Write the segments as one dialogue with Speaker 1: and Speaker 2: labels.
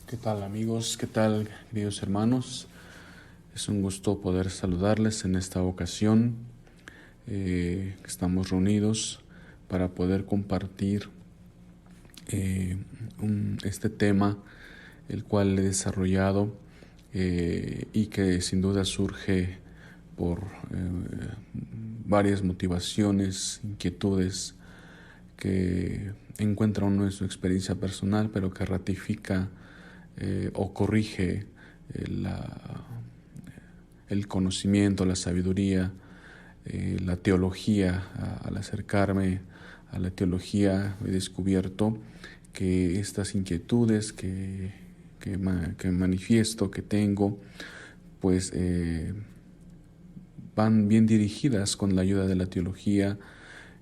Speaker 1: ¿Qué tal amigos? ¿Qué tal queridos hermanos? Es un gusto poder saludarles en esta ocasión. Estamos reunidos para poder compartir este tema, el cual he desarrollado y que sin duda surge por varias motivaciones, inquietudes que encuentra uno en su experiencia personal, pero que ratifica o corrige el conocimiento, la sabiduría, la teología. Al acercarme a la teología he descubierto que estas inquietudes que manifiesto, que tengo, pues van bien dirigidas con la ayuda de la teología,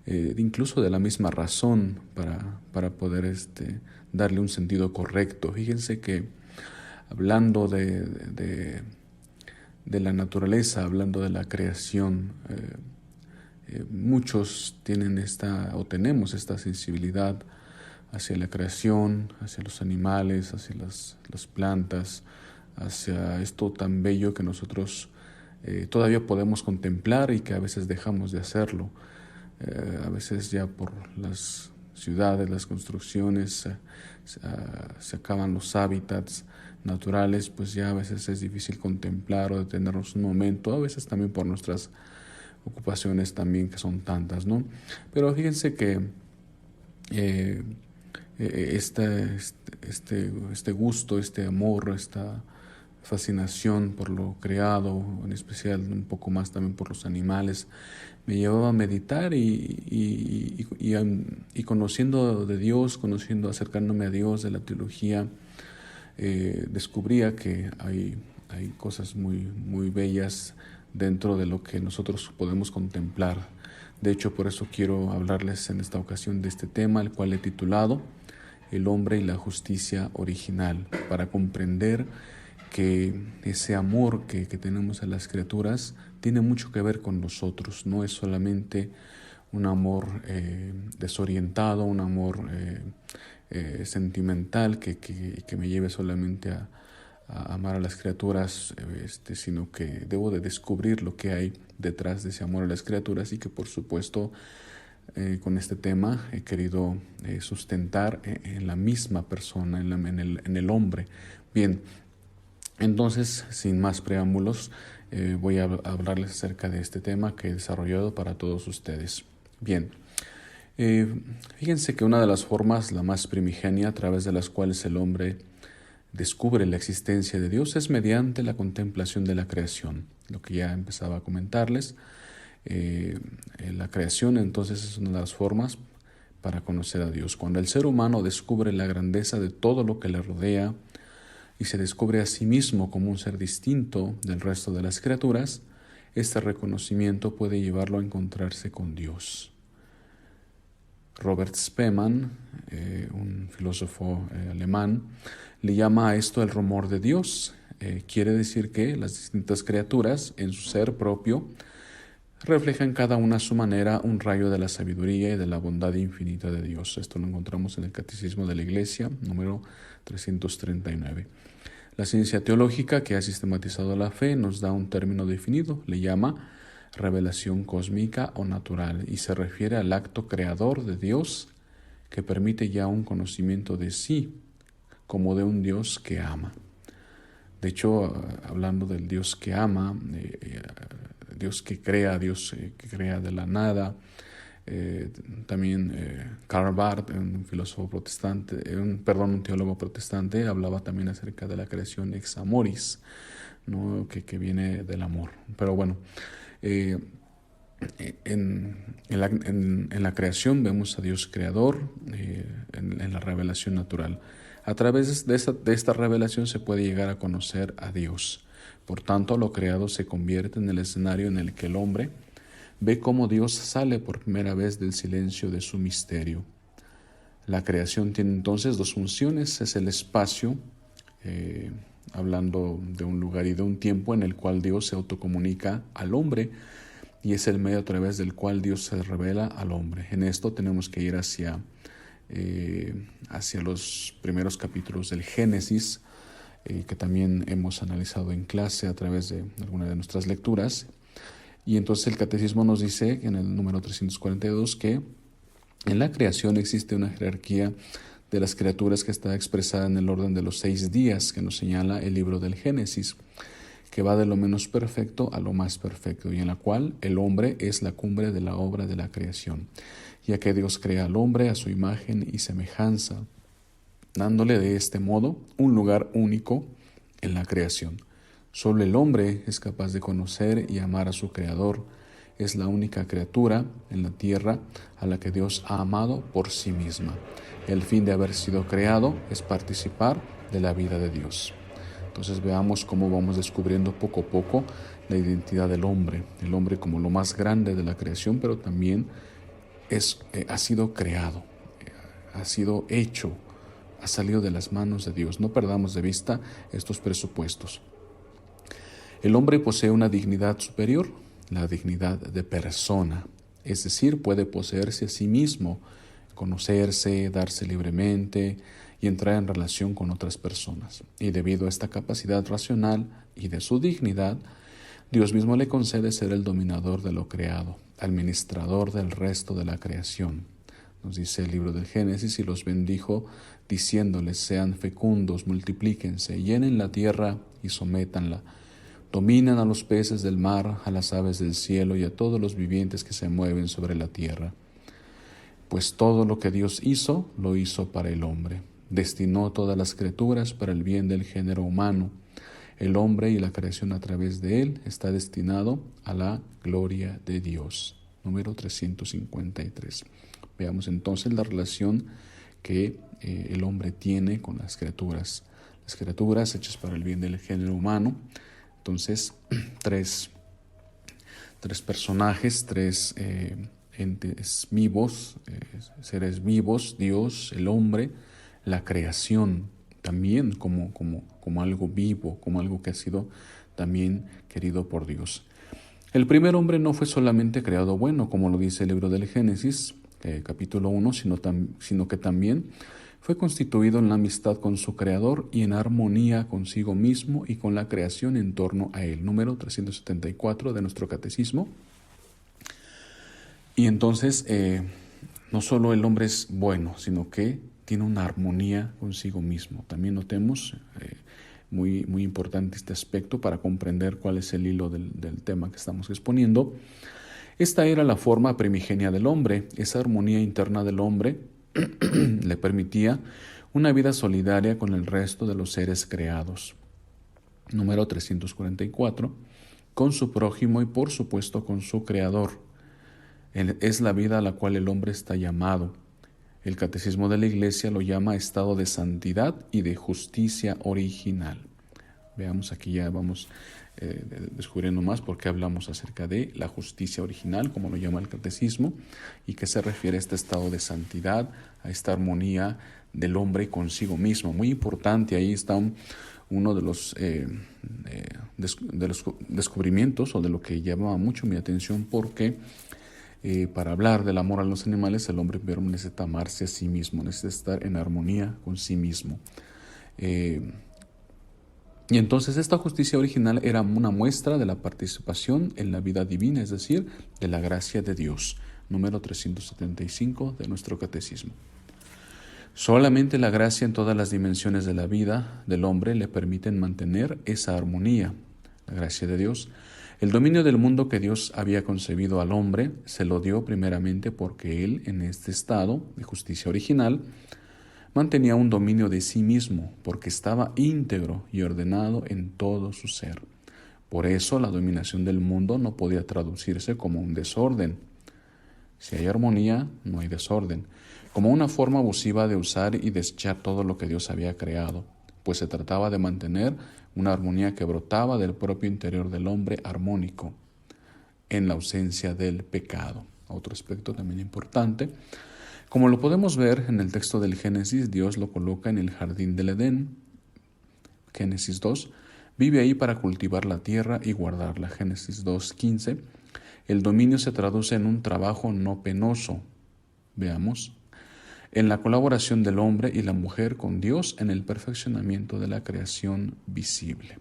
Speaker 1: incluso de la misma razón para poder darle un sentido correcto. Fíjense que hablando de la naturaleza, hablando de la creación, muchos tenemos esta sensibilidad hacia la creación, hacia los animales, hacia las plantas, hacia esto tan bello que nosotros todavía podemos contemplar y que a veces dejamos de hacerlo. A veces ya por las ciudades, las construcciones, se acaban los hábitats naturales, pues ya a veces es difícil contemplar o detenernos un momento, a veces también por nuestras ocupaciones también que son tantas, ¿no? Pero fíjense que este gusto, este amor, esta fascinación por lo creado, en especial un poco más también por los animales, me llevaba a meditar y conociendo de Dios, acercándome a Dios, de la teología, descubría que hay cosas muy, muy bellas dentro de lo que nosotros podemos contemplar. De hecho, por eso quiero hablarles en esta ocasión de este tema, el cual he titulado El hombre y la justicia original, para comprender que ese amor que tenemos a las criaturas tiene mucho que ver con nosotros. No es solamente un amor desorientado, un amor sentimental que me lleve solamente a amar a las criaturas, sino que debo de descubrir lo que hay detrás de ese amor a las criaturas, y que por supuesto con este tema he querido sustentar en la misma persona, en el hombre. Bien, entonces, sin más preámbulos, voy a hablarles acerca de este tema que he desarrollado para todos ustedes. Bien, fíjense que una de las formas, la más primigenia, a través de las cuales el hombre descubre la existencia de Dios, es mediante la contemplación de la creación. Lo que ya empezaba a comentarles, la creación entonces es una de las formas para conocer a Dios. Cuando el ser humano descubre la grandeza de todo lo que le rodea y se descubre a sí mismo como un ser distinto del resto de las criaturas, este reconocimiento puede llevarlo a encontrarse con Dios. Robert Spemann, un filósofo alemán, le llama a esto el rumor de Dios. Quiere decir que las distintas criaturas, en su ser propio, reflejan cada una a su manera un rayo de la sabiduría y de la bondad infinita de Dios. Esto lo encontramos en el Catecismo de la Iglesia, número 339. La ciencia teológica, que ha sistematizado la fe, nos da un término definido, le llama revelación cósmica o natural, y se refiere al acto creador de Dios que permite ya un conocimiento de sí como de un Dios que ama. De hecho, hablando del Dios que ama, Dios que crea de la nada, también Karl Barth, un filósofo protestante, un teólogo protestante, hablaba también acerca de la creación ex amoris, ¿no? que viene del amor. Pero bueno, en la creación vemos a Dios creador, en la revelación natural. A través de esta revelación se puede llegar a conocer a Dios. Por tanto, lo creado se convierte en el escenario en el que el hombre ve cómo Dios sale por primera vez del silencio de su misterio. La creación tiene entonces dos funciones: es el espacio, hablando de un lugar y de un tiempo en el cual Dios se autocomunica al hombre, y es el medio a través del cual Dios se revela al hombre. En esto tenemos que ir hacia los primeros capítulos del Génesis, que también hemos analizado en clase a través de alguna de nuestras lecturas. Y entonces el Catecismo nos dice en el número 342 que en la creación existe una jerarquía de las criaturas que está expresada en el orden de los 6 días que nos señala el libro del Génesis, que va de lo menos perfecto a lo más perfecto, y en la cual el hombre es la cumbre de la obra de la creación, ya que Dios crea al hombre a su imagen y semejanza, dándole de este modo un lugar único en la creación. Solo el hombre es capaz de conocer y amar a su Creador. Es la única criatura en la tierra a la que Dios ha amado por sí misma. El fin de haber sido creado es participar de la vida de Dios. Entonces veamos cómo vamos descubriendo poco a poco la identidad del hombre como lo más grande de la creación, pero también ha sido creado, ha sido hecho, ha salido de las manos de Dios. No perdamos de vista estos presupuestos. El hombre posee una dignidad superior, la dignidad de persona, es decir, puede poseerse a sí mismo, conocerse, darse libremente y entrar en relación con otras personas. Y debido a esta capacidad racional y de su dignidad, Dios mismo le concede ser el dominador de lo creado, administrador del resto de la creación. Nos dice el libro del Génesis: y los bendijo, diciéndoles: sean fecundos, multiplíquense, llenen la tierra y sométanla. Dominan a los peces del mar, a las aves del cielo y a todos los vivientes que se mueven sobre la tierra. Pues todo lo que Dios hizo, lo hizo para el hombre. Destinó todas las criaturas para el bien del género humano. El hombre y la creación a través de él está destinado a la gloria de Dios. Número 353. Veamos entonces la relación que el hombre tiene con las criaturas. Las criaturas hechas para el bien del género humano. Entonces, tres personajes, tres entes vivos, seres vivos: Dios, el hombre, la creación, también como algo vivo, como algo que ha sido también querido por Dios. El primer hombre no fue solamente creado bueno, como lo dice el libro del Génesis, capítulo 1, sino que también fue constituido en la amistad con su Creador y en armonía consigo mismo y con la creación en torno a él. Número 374 de nuestro catecismo. Y entonces, no solo el hombre es bueno, sino que tiene una armonía consigo mismo. También notemos, muy importante este aspecto para comprender cuál es el hilo del tema que estamos exponiendo. Esta era la forma primigenia del hombre. Esa armonía interna del hombre le permitía una vida solidaria con el resto de los seres creados. Número 344, con su prójimo y por supuesto con su Creador. Es la vida a la cual el hombre está llamado. El Catecismo de la Iglesia lo llama estado de santidad y de justicia original. Veamos, aquí ya vamos descubriendo más por qué hablamos acerca de la justicia original, como lo llama el Catecismo, y qué se refiere a este estado de santidad, a esta armonía del hombre consigo mismo. Muy importante, ahí está uno de los descubrimientos, o de lo que llamaba mucho mi atención, porque para hablar del amor a los animales, el hombre primero necesita amarse a sí mismo, necesita estar en armonía con sí mismo. Y entonces esta justicia original era una muestra de la participación en la vida divina, es decir, de la gracia de Dios. Número 375 de nuestro catecismo. Solamente la gracia en todas las dimensiones de la vida del hombre le permiten mantener esa armonía. La gracia de Dios. El dominio del mundo que Dios había concebido al hombre se lo dio primeramente porque él, en este estado de justicia original, mantenía un dominio de sí mismo, porque estaba íntegro y ordenado en todo su ser. Por eso la dominación del mundo no podía traducirse como un desorden. Si hay armonía, no hay desorden, como una forma abusiva de usar y desechar todo lo que Dios había creado, pues se trataba de mantener una armonía que brotaba del propio interior del hombre armónico, en la ausencia del pecado. Otro aspecto también importante. Como lo podemos ver en el texto del Génesis, Dios lo coloca en el jardín del Edén. Génesis 2, vive ahí para cultivar la tierra y guardarla. Génesis 2:15, El dominio se traduce en un trabajo no penoso. Veamos. En la colaboración del hombre y la mujer con Dios en el perfeccionamiento de la creación visible.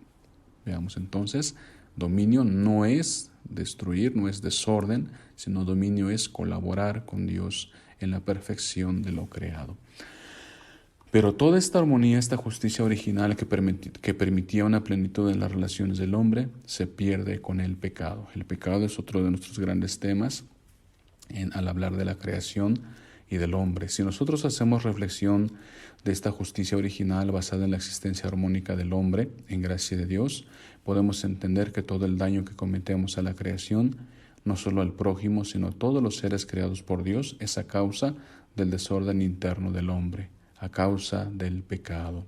Speaker 1: Veamos entonces, dominio no es destruir, no es desorden, sino dominio es colaborar con Dios en la perfección de lo creado. Pero toda esta armonía, esta justicia original que permitía una plenitud en las relaciones del hombre, se pierde con el pecado. El pecado es otro de nuestros grandes temas al hablar de la creación y del hombre. Si nosotros hacemos reflexión de esta justicia original basada en la existencia armónica del hombre, en gracia de Dios, podemos entender que todo el daño que cometemos a la creación, no solo al prójimo, sino a todos los seres creados por Dios, es a causa del desorden interno del hombre, a causa del pecado.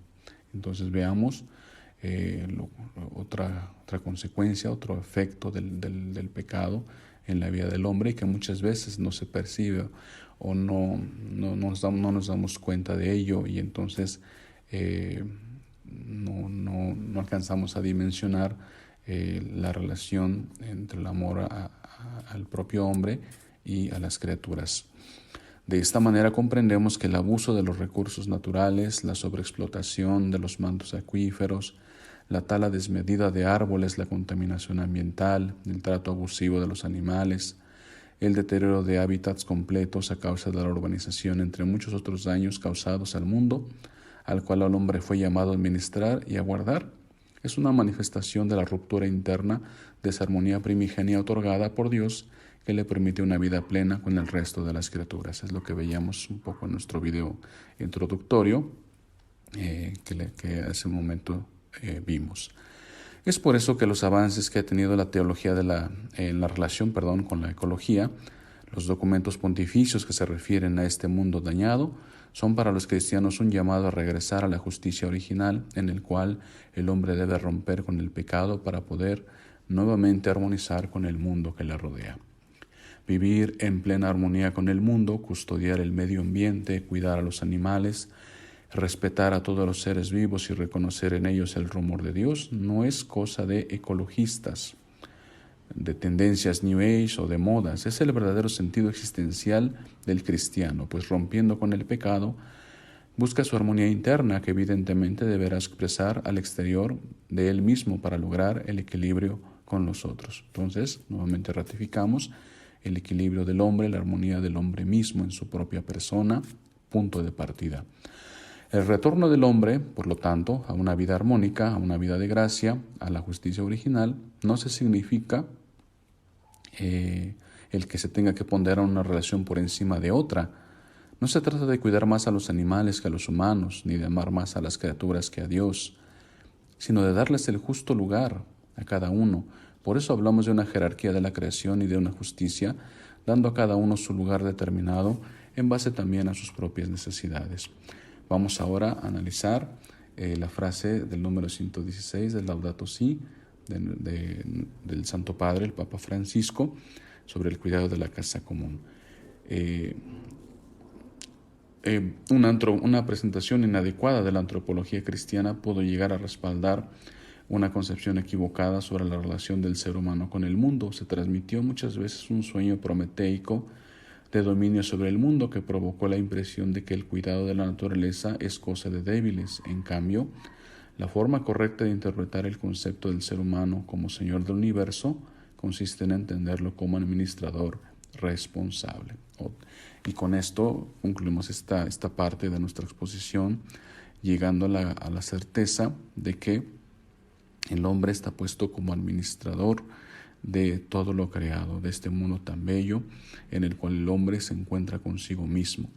Speaker 1: Entonces veamos otra consecuencia, otro efecto del pecado en la vida del hombre y que muchas veces no se percibe o no nos damos cuenta de ello y entonces no alcanzamos a dimensionar la relación entre el amor al propio hombre y a las criaturas. De esta manera comprendemos que el abuso de los recursos naturales, la sobreexplotación de los mantos acuíferos, la tala desmedida de árboles, la contaminación ambiental, el trato abusivo de los animales, el deterioro de hábitats completos a causa de la urbanización, entre muchos otros daños causados al mundo, al cual el hombre fue llamado a administrar y a guardar, es una manifestación de la ruptura interna de esa armonía primigenia otorgada por Dios que le permite una vida plena con el resto de las criaturas. Es lo que veíamos un poco en nuestro video introductorio que hace un momento vimos. Es por eso que los avances que ha tenido la teología en la relación con la ecología, los documentos pontificios que se refieren a este mundo dañado, son para los cristianos un llamado a regresar a la justicia original en el cual el hombre debe romper con el pecado para poder nuevamente armonizar con el mundo que le rodea. Vivir en plena armonía con el mundo, custodiar el medio ambiente, cuidar a los animales, respetar a todos los seres vivos y reconocer en ellos el rumor de Dios no es cosa de ecologistas, de tendencias New Age o de modas. Es el verdadero sentido existencial del cristiano, pues rompiendo con el pecado, busca su armonía interna que evidentemente deberá expresar al exterior de él mismo para lograr el equilibrio con los otros. Entonces, nuevamente ratificamos el equilibrio del hombre, la armonía del hombre mismo en su propia persona, punto de partida. El retorno del hombre, por lo tanto, a una vida armónica, a una vida de gracia, a la justicia original, no se significa el que se tenga que ponderar una relación por encima de otra. No se trata de cuidar más a los animales que a los humanos, ni de amar más a las criaturas que a Dios, sino de darles el justo lugar a cada uno. Por eso hablamos de una jerarquía de la creación y de una justicia, dando a cada uno su lugar determinado en base también a sus propias necesidades. Vamos ahora a analizar la frase del número 116 del Laudato Si del Santo Padre, el Papa Francisco, sobre el cuidado de la casa común. Una presentación inadecuada de la antropología cristiana pudo llegar a respaldar una concepción equivocada sobre la relación del ser humano con el mundo. Se transmitió muchas veces un sueño prometeico de dominio sobre el mundo que provocó la impresión de que el cuidado de la naturaleza es cosa de débiles. En cambio, la forma correcta de interpretar el concepto del ser humano como Señor del universo consiste en entenderlo como administrador responsable. Y con esto concluimos esta parte de nuestra exposición, llegando a la certeza de que el hombre está puesto como administrador de todo lo creado, de este mundo tan bello en el cual el hombre se encuentra consigo mismo.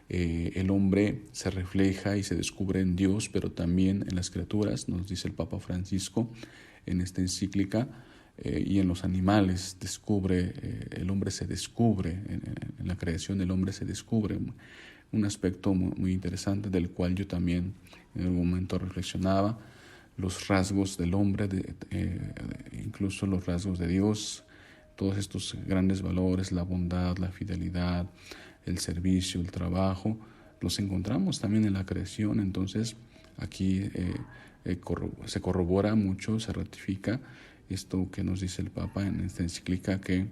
Speaker 1: El hombre se refleja y se descubre en Dios, pero también en las criaturas, nos dice el Papa Francisco en esta encíclica, y en los animales el hombre se descubre, en la creación el hombre se descubre, un aspecto muy interesante del cual yo también en algún momento reflexionaba, los rasgos del hombre, incluso los rasgos de Dios, todos estos grandes valores, la bondad, la fidelidad, el servicio, el trabajo, los encontramos también en la creación. Entonces aquí se corrobora mucho, se ratifica esto que nos dice el Papa en esta encíclica, que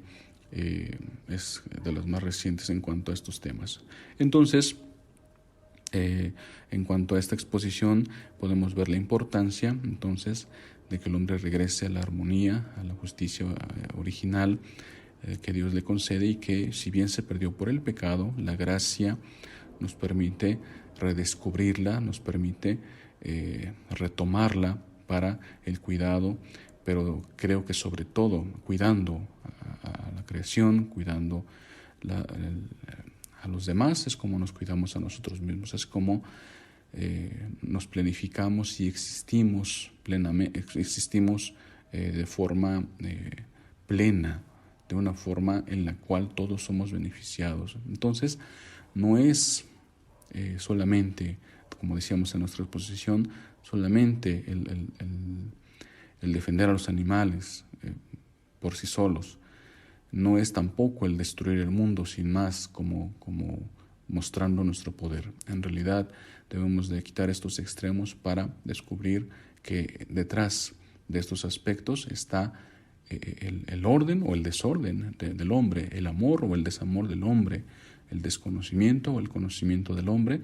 Speaker 1: es de las más recientes en cuanto a estos temas. Entonces, en cuanto a esta exposición, podemos ver la importancia entonces de que el hombre regrese a la armonía, a la justicia original que Dios le concede, y que, si bien se perdió por el pecado, la gracia nos permite redescubrirla, nos permite retomarla para el cuidado, pero creo que sobre todo cuidando a la creación, cuidando a los demás, es como nos cuidamos a nosotros mismos, es como nos planificamos y existimos plenamente, existimos de forma plena, de una forma en la cual todos somos beneficiados. Entonces, no es solamente, como decíamos en nuestra exposición, solamente el defender a los animales por sí solos. No es tampoco el destruir el mundo sin más, como mostrando nuestro poder. En realidad debemos de quitar estos extremos para descubrir que detrás de estos aspectos está el orden o el desorden del hombre, el amor o el desamor del hombre, el desconocimiento o el conocimiento del hombre,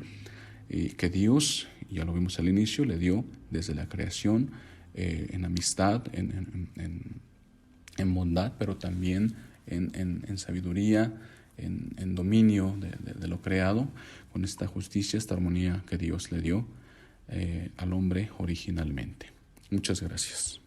Speaker 1: que Dios, ya lo vimos al inicio, le dio desde la creación, en amistad, en bondad, pero también en sabiduría, en dominio de lo creado, con esta justicia, esta armonía que Dios le dio al hombre originalmente. Muchas gracias.